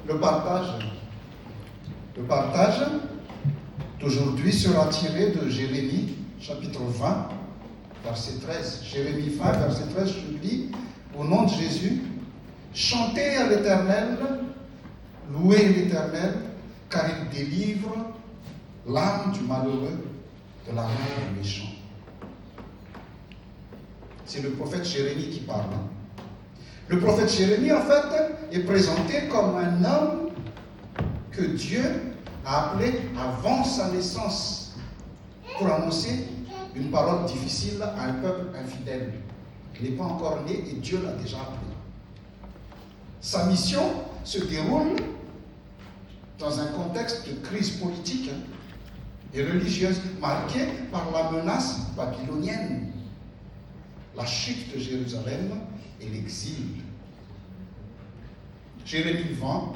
Le partage d'aujourd'hui sera tiré de Jérémie, chapitre 20, verset 13. Jérémie 20, verset 13, je lis, au nom de Jésus, chantez à l'Éternel, louez l'Éternel, car il délivre l'âme du malheureux de la main du méchant. C'est le prophète Jérémie qui parle. Le prophète Jérémie, en fait, est présenté comme un homme que Dieu a appelé avant sa naissance pour annoncer une parole difficile à un peuple infidèle. Il n'est pas encore né et Dieu l'a déjà appelé. Sa mission se déroule dans un contexte de crise politique et religieuse marquée par la menace babylonienne, la chute de Jérusalem et l'exil. Jérémie 20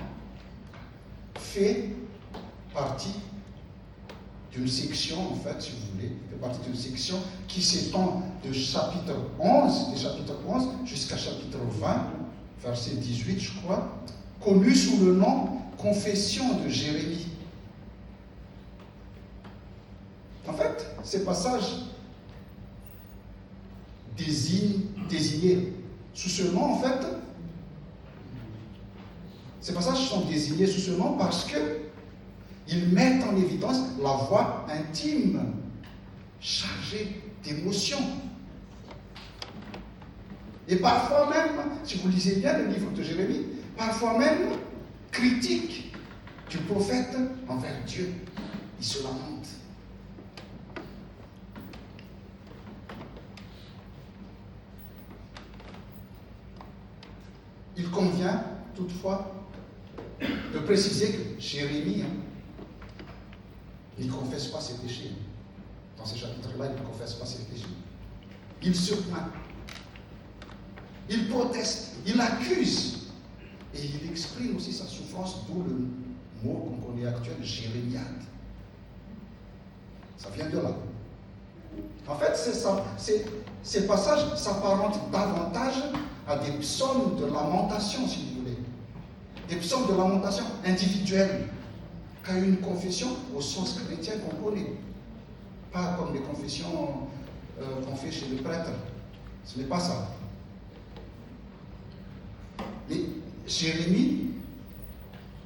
fait partie d'une section, en fait, si vous voulez, fait partie d'une section qui s'étend de chapitre 11 jusqu'à chapitre 20, verset 18, je crois, connu sous le nom Confession de Jérémie. En fait, ces passages désignés sous ce nom, en fait, ces passages sont désignés sous ce nom parce qu'ils mettent en évidence la voix intime, chargée d'émotions. Et parfois même, si vous lisez bien le livre de Jérémie, parfois même critique du prophète envers Dieu. Il se lamente. Il convient toutefois de préciser que Jérémie il ne confesse pas ses péchés. Dans ces chapitres-là, il ne confesse pas ses péchés. Il se plaint. Il proteste. Il accuse. Et il exprime aussi sa souffrance, d'où le mot qu'on connaît actuel, jérémiade. Ça vient de là. En fait, ces passages s'apparentent davantage à des psaumes de lamentation, si vous voulez. Des psaumes de lamentation individuels, qu'à une confession au sens chrétien qu'on connaît. Pas comme les confessions qu'on fait chez le prêtre. Ce n'est pas ça. Mais Jérémie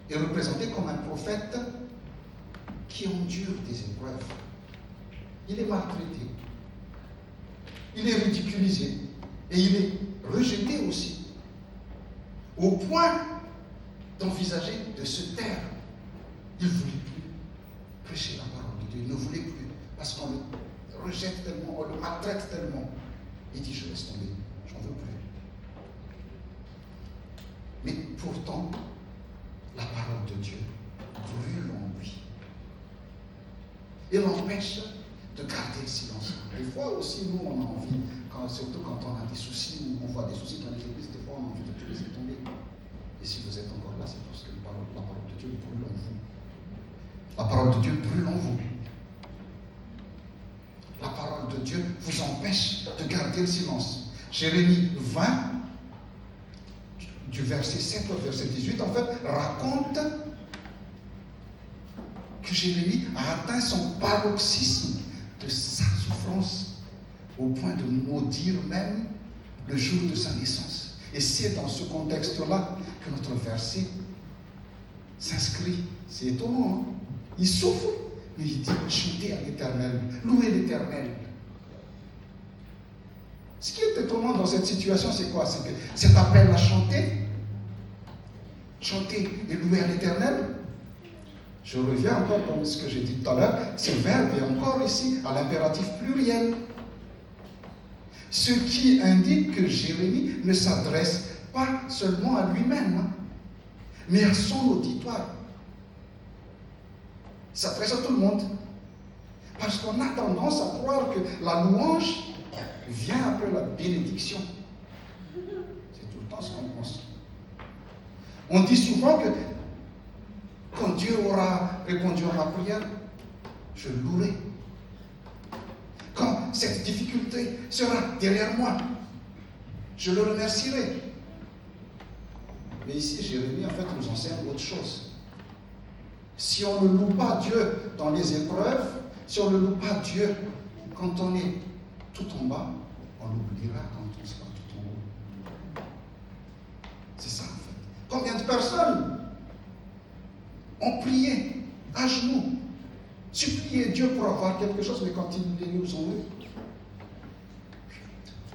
est représenté comme un prophète qui endure des épreuves. Il est maltraité. Il est ridiculisé. Et il est rejeté aussi. Au point d'envisager de se taire. Il ne voulait plus prêcher la parole de Dieu. Il ne voulait plus. Parce qu'on le rejette tellement, on le maltraite tellement. Il dit, je laisse tomber. J'en veux plus. Mais pourtant, la parole de Dieu brûle en lui. Et l'empêche de garder le silence. Des fois aussi, nous, on a envie, surtout quand on a des soucis, ou on voit des soucis dans les églises, des fois, on a envie de tout laisser tomber. Et si vous êtes encore là, c'est parce que la parole de Dieu brûle en vous. La parole de Dieu brûle en vous. La parole de Dieu vous empêche de garder le silence. Jérémie 20, du verset 7 au verset 18, en fait, raconte que Jérémie a atteint son paroxysme de sa souffrance au point de maudire même le jour de sa naissance. Et c'est dans ce contexte-là que notre verset s'inscrit. C'est étonnant, hein? Il souffre, mais il dit chantez à l'Éternel, louez l'Éternel. Ce qui est étonnant dans cette situation, c'est quoi? C'est que cet appel à chanter et louer à l'Éternel, je reviens encore comme ce que j'ai dit tout à l'heure, ce verbe est encore ici à l'impératif pluriel. Ce qui indique que Jérémie ne s'adresse pas seulement à lui-même, mais à son auditoire. Il s'adresse à tout le monde. Parce qu'on a tendance à croire que la louange vient après la bénédiction. C'est tout le temps ce qu'on pense. On dit souvent que quand Dieu aura répondu à ma prière, je louerai. Quand cette difficulté sera derrière moi, je le remercierai. Mais ici, Jérémie, en fait, nous enseigne autre chose. Si on ne loue pas Dieu dans les épreuves, si on ne loue pas Dieu quand on est tout en bas, on l'oubliera quand on sera tout en haut. C'est ça, en fait. Combien de personnes ont prié à genoux, supplié Dieu pour avoir quelque chose, mais quand ils les ont eu,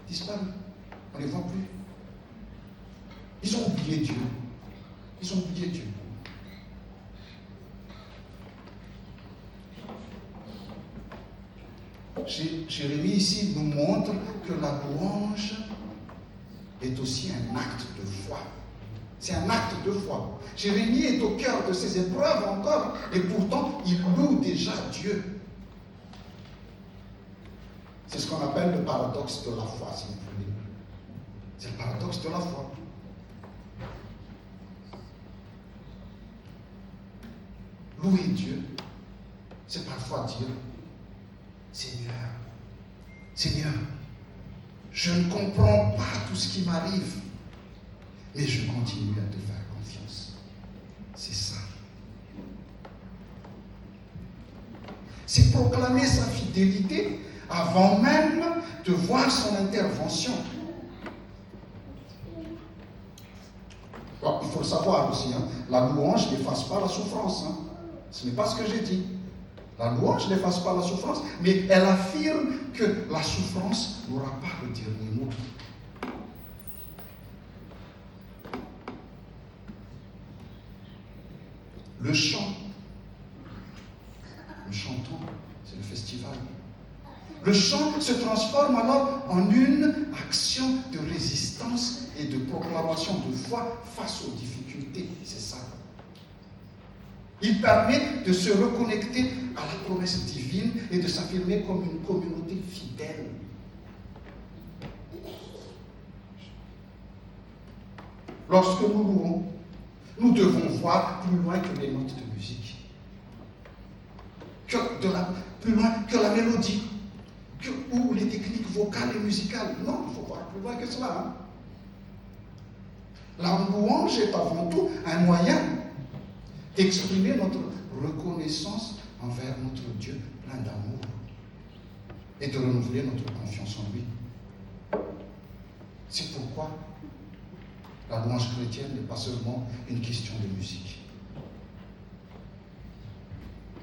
disparu. On ne les voit plus. Ils ont oublié Dieu. Ils ont oublié Dieu. Jérémie ici nous montre que la louange est aussi un acte de foi. C'est un acte de foi. Jérémie est au cœur de ses épreuves encore, et pourtant il loue déjà Dieu. C'est ce qu'on appelle le paradoxe de la foi, si vous voulez. C'est le paradoxe de la foi. Louer Dieu, c'est parfois dire, Seigneur, Seigneur, je ne comprends pas tout ce qui m'arrive, mais je continue à te faire confiance. C'est ça. C'est proclamer sa fidélité avant même de voir son intervention. Bon, il faut le savoir aussi, hein, la louange n'efface pas la souffrance. Hein. Ce n'est pas ce que j'ai dit. La louange n'efface pas la souffrance, mais elle affirme que la souffrance n'aura pas le dernier mot. Le chant, nous chantons, c'est le festival. Le chant se transforme alors en une action de résistance et de proclamation de foi face aux difficultés. C'est ça. Il permet de se reconnecter à la promesse divine et de s'affirmer comme une communauté fidèle. Lorsque nous louons, nous devons voir plus loin que les notes de musique, plus loin que la mélodie, ou les techniques vocales et musicales. Non, il faut voir plus loin que cela. Hein. La louange est avant tout un moyen d'exprimer notre reconnaissance envers notre Dieu plein d'amour et de renouveler notre confiance en lui. C'est pourquoi la louange chrétienne n'est pas seulement une question de musique.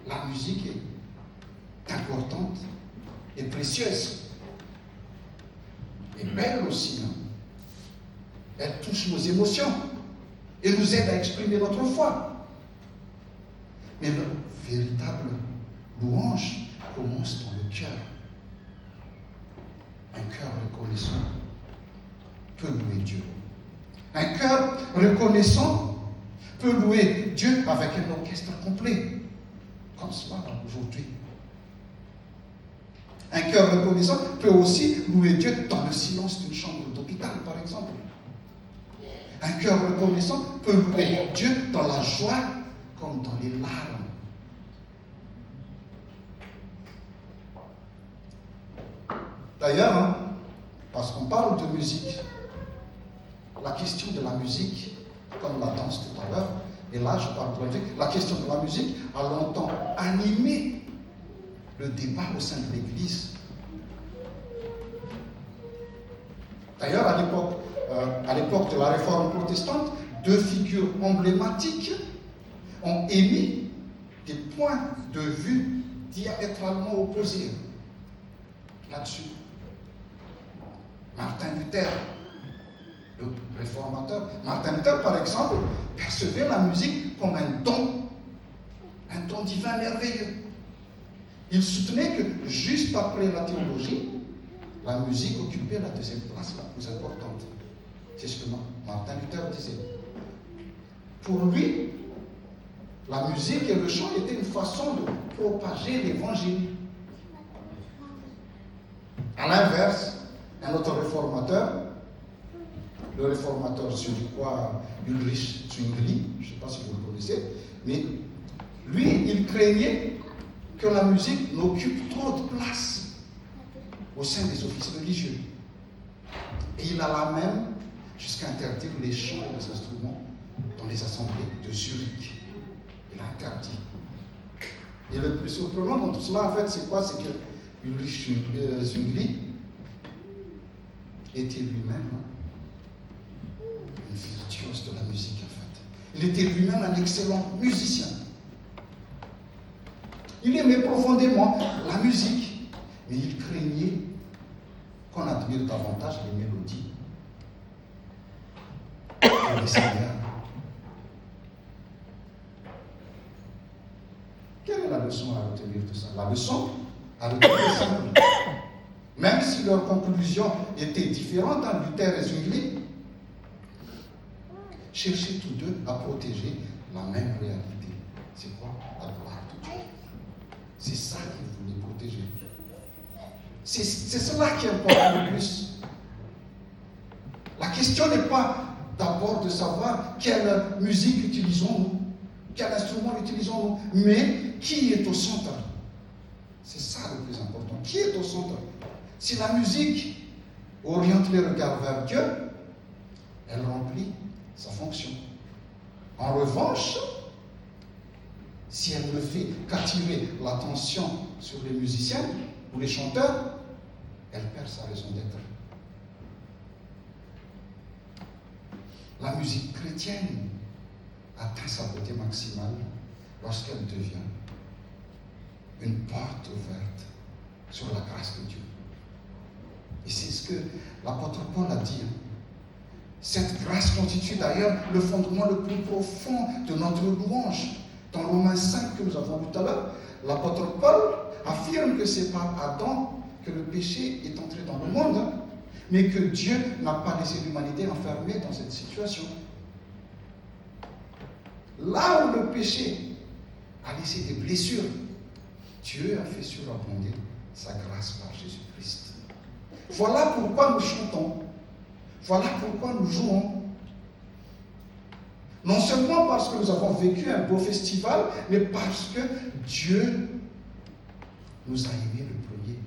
La musique est importante et précieuse et belle aussi. Hein. Elle touche nos émotions et nous aide à exprimer notre foi. Mais la véritable louange commence dans le cœur. Un cœur reconnaissant peut louer Dieu. Un cœur reconnaissant peut louer Dieu avec un orchestre complet, comme cela aujourd'hui. Un cœur reconnaissant peut aussi louer Dieu dans le silence d'une chambre d'hôpital, par exemple. Un cœur reconnaissant peut louer Dieu dans la joie comme dans les larmes. D'ailleurs, hein, parce qu'on parle de musique, la question de la musique, comme la danse tout à l'heure, et là je parle de la musique, la question de la musique a longtemps animé le débat au sein de l'Église. D'ailleurs, à l'époque de la Réforme protestante, deux figures emblématiques ont émis des points de vue diamétralement opposés là-dessus. Martin Luther, le réformateur. Martin Luther, par exemple, percevait la musique comme un don divin merveilleux. Il soutenait que juste après la théologie, la musique occupait la deuxième place la plus importante. C'est ce que Martin Luther disait. Pour lui, la musique et le chant étaient une façon de propager l'évangile. À l'inverse, un autre réformateur, le réformateur suédois Ulrich Zwingli, je ne sais pas si vous le connaissez, mais lui, il craignait que la musique n'occupe trop de place au sein des offices religieux. Et il alla même jusqu'à interdire les chants et les instruments dans les assemblées de Zurich. Il a interdit. Et le plus surprenant dans tout cela, en fait, c'est quoi? C'est que Ulrich Zwingli était lui-même une virtuose de la musique, en fait. Il était lui-même un excellent musicien. Il aimait profondément la musique, mais il craignait qu'on admire davantage les mélodies que les seigneurs. Quelle est la leçon à retenir de ça? La leçon à retenir est simple. Même si leurs conclusions étaient différentes entre Luther et Zwingli, cherchaient tous deux à protéger la même réalité. C'est quoi? La gloire de Dieu. C'est ça qu'ils voulaient protéger. C'est cela qui est important le plus. La question n'est pas d'abord de savoir quelle musique utilisons-nous, quel instrument utilisons-nous, mais qui est au centre. C'est ça le plus important. Qui est au centre? Si la musique oriente les regards vers Dieu, elle remplit sa fonction. En revanche, si elle ne fait qu'attirer l'attention sur les musiciens ou les chanteurs, elle perd sa raison d'être. La musique chrétienne atteint sa beauté maximale lorsqu'elle devient une porte ouverte sur la grâce de Dieu. Et c'est ce que l'apôtre Paul a dit. Cette grâce constitue d'ailleurs le fondement le plus profond de notre louange. Dans Romains 5 que nous avons lu tout à l'heure, l'apôtre Paul affirme que c'est par Adam que le péché est entré dans le monde, mais que Dieu n'a pas laissé l'humanité enfermée dans cette situation. Là où le péché a laissé des blessures, Dieu a fait surabonder sa grâce par Jésus-Christ. Voilà pourquoi nous chantons. Voilà pourquoi nous jouons. Non seulement parce que nous avons vécu un beau festival, mais parce que Dieu nous a aimés le premier.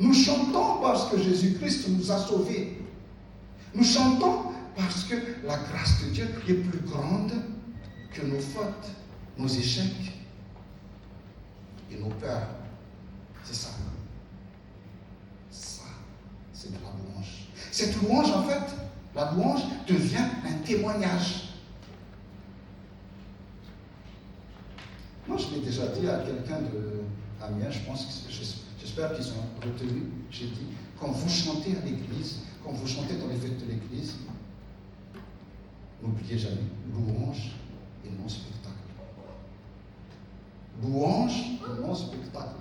Nous chantons parce que Jésus-Christ nous a sauvés. Nous chantons parce que la grâce de Dieu est plus grande que nos fautes, nos échecs et nos peurs. C'est ça. Ça, c'est de la louange. Cette louange, en fait, la louange devient un témoignage. Moi, je l'ai déjà dit à quelqu'un d'Amiens, je pense que j'espère qu'ils ont retenu. J'ai dit, quand vous chantez à l'église, quand vous chantez dans les fêtes de l'église, n'oubliez jamais, louange et non spectacle. Louange et non spectacle.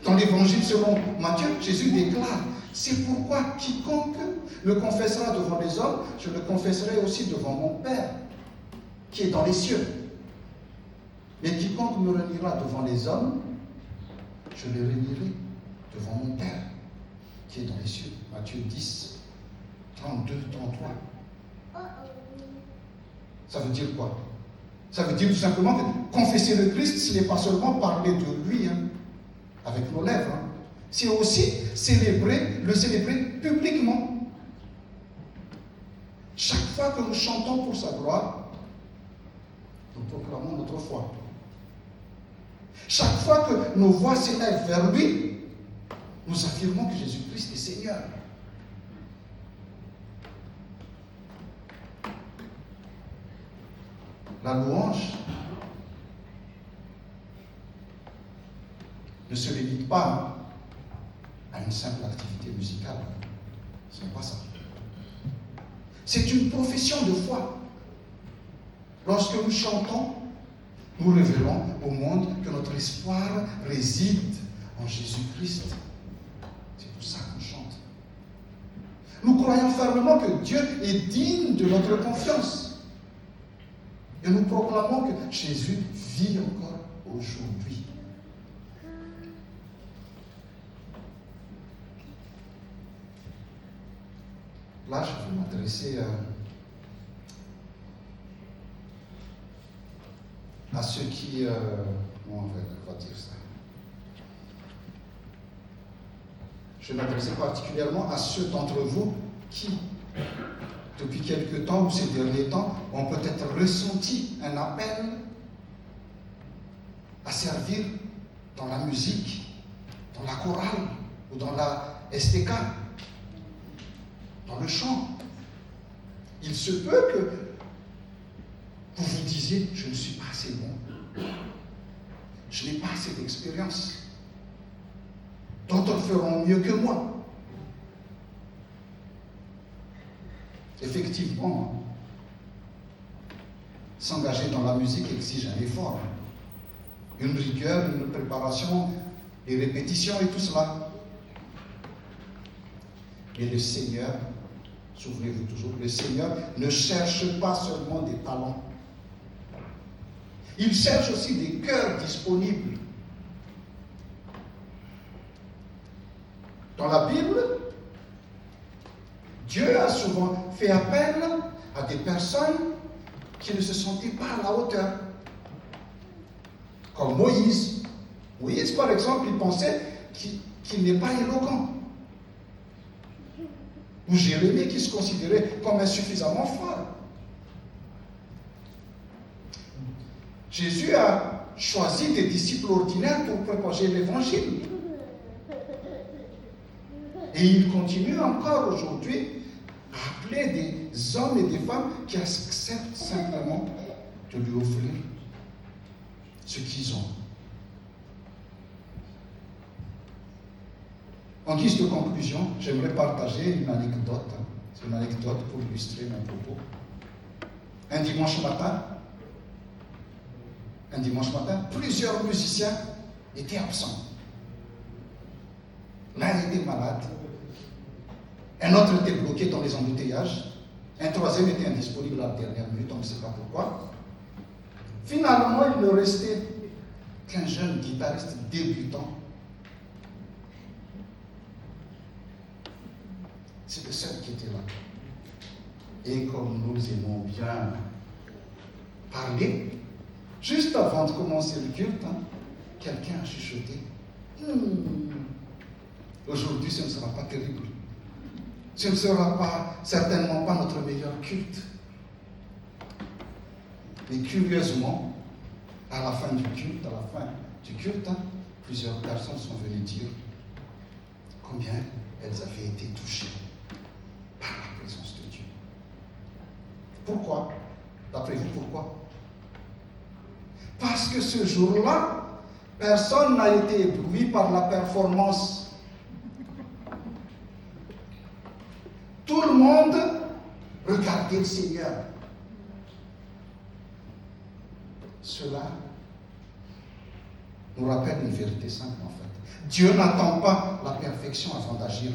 Dans l'évangile selon Matthieu, Jésus déclare, c'est pourquoi quiconque me confessera devant les hommes, je le confesserai aussi devant mon Père, qui est dans les cieux. Mais quiconque me reniera devant les hommes, je le renierai devant mon Père, qui est dans les cieux. Matthieu 10, 32, 33. Ça veut dire quoi? Ça veut dire tout simplement que confesser le Christ, ce n'est pas seulement parler de lui, avec nos lèvres. C'est aussi le célébrer publiquement. Chaque fois que nous chantons pour sa gloire, nous proclamons notre foi. Chaque fois que nos voix s'élèvent vers lui, nous affirmons que Jésus-Christ est Seigneur. La louange ne se limite pas à une simple activité musicale. Ce n'est pas ça. C'est une profession de foi. Lorsque nous chantons, nous révélons au monde que notre espoir réside en Jésus-Christ. C'est pour ça qu'on chante. Nous croyons fermement que Dieu est digne de notre confiance. Et nous proclamons que Jésus vit encore aujourd'hui. Là, je vais m'adresser à ceux qui... comment on va dire ça? Je vais m'adresser particulièrement à ceux d'entre vous qui depuis quelque temps ou ces derniers temps, ont peut-être ressenti un appel à servir dans la musique, dans la chorale ou dans la STK, dans le chant. Il se peut que vous vous disiez, je ne suis pas assez bon, je n'ai pas assez d'expérience, d'autres feront mieux que moi. Effectivement, s'engager dans la musique exige un effort, une rigueur, une préparation, des répétitions et tout cela. Mais le Seigneur, souvenez-vous toujours, le Seigneur ne cherche pas seulement des talents. Il cherche aussi des cœurs disponibles. Dans la Bible, Dieu a souvent fait appel à des personnes qui ne se sentaient pas à la hauteur. Comme Moïse. Moïse, par exemple, il pensait qu'il n'est pas éloquent. Ou Jérémie, qui se considérait comme insuffisamment fort. Jésus a choisi des disciples ordinaires pour propager l'évangile. Et il continue encore aujourd'hui à appeler des hommes et des femmes qui acceptent simplement de lui offrir ce qu'ils ont. En guise de conclusion, j'aimerais partager une anecdote. C'est une anecdote pour illustrer mon propos. Un dimanche matin, plusieurs musiciens étaient absents. L'un était malade, un autre était bloqué dans les embouteillages, un troisième était indisponible à la dernière minute, on ne sait pas pourquoi. Finalement, il ne restait qu'un jeune guitariste débutant. C'est le seul qui était là. Et comme nous aimons bien parler, juste avant de commencer le culte, quelqu'un a chuchoté. Aujourd'hui, ce ne sera pas terrible. Ce ne sera certainement pas notre meilleur culte. Mais curieusement, à la fin du culte, plusieurs personnes sont venues dire combien elles avaient été touchées par la présence de Dieu. Pourquoi? D'après vous, pourquoi? Parce que ce jour-là, personne n'a été ébloui par la performance. Tout le monde regardait le Seigneur. Cela nous rappelle une vérité simple en fait. Dieu n'attend pas la perfection avant d'agir.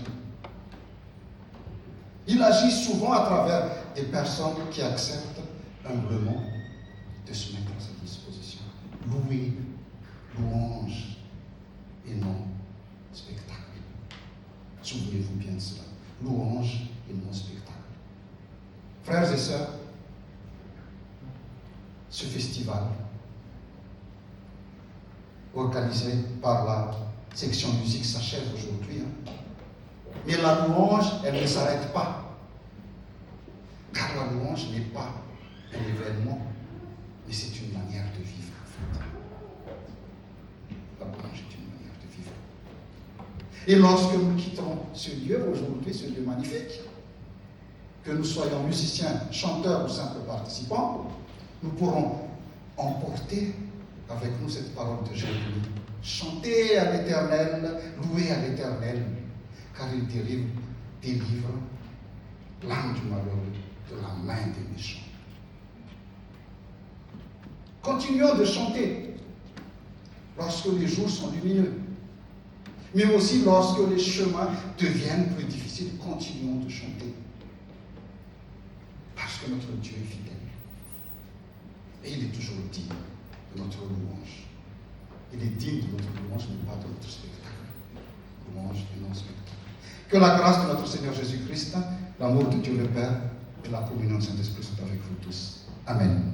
Il agit souvent à travers des personnes qui acceptent humblement de se mettre à sa disposition. Louer, louange et non spectacle. Souvenez-vous bien de cela. Louange et non spectacle. Frères et sœurs, ce festival, organisé par la section musique, s'achève aujourd'hui. Mais la louange, elle ne s'arrête pas. Car la louange n'est pas un événement, mais c'est une manière de vivre, en fait. La louange est une manière de vivre. Et lorsque nous quitterons ce lieu aujourd'hui, ce lieu magnifique, que nous soyons musiciens, chanteurs ou simples participants, nous pourrons emporter avec nous cette parole de Jésus. Chanter à l'Éternel, louer à l'Éternel, car il délivre l'âme du malheureux de la main des méchants. Continuons de chanter lorsque les jours sont lumineux, mais aussi lorsque les chemins deviennent plus difficiles. Continuons de chanter, parce que notre Dieu est fidèle. Et il est toujours digne de notre louange. Il est digne de notre louange, mais pas de notre spectacle. Louange et non spectacle. Que la grâce de notre Seigneur Jésus-Christ, l'amour de Dieu le Père et la communion du Saint-Esprit soient avec vous tous. Amen.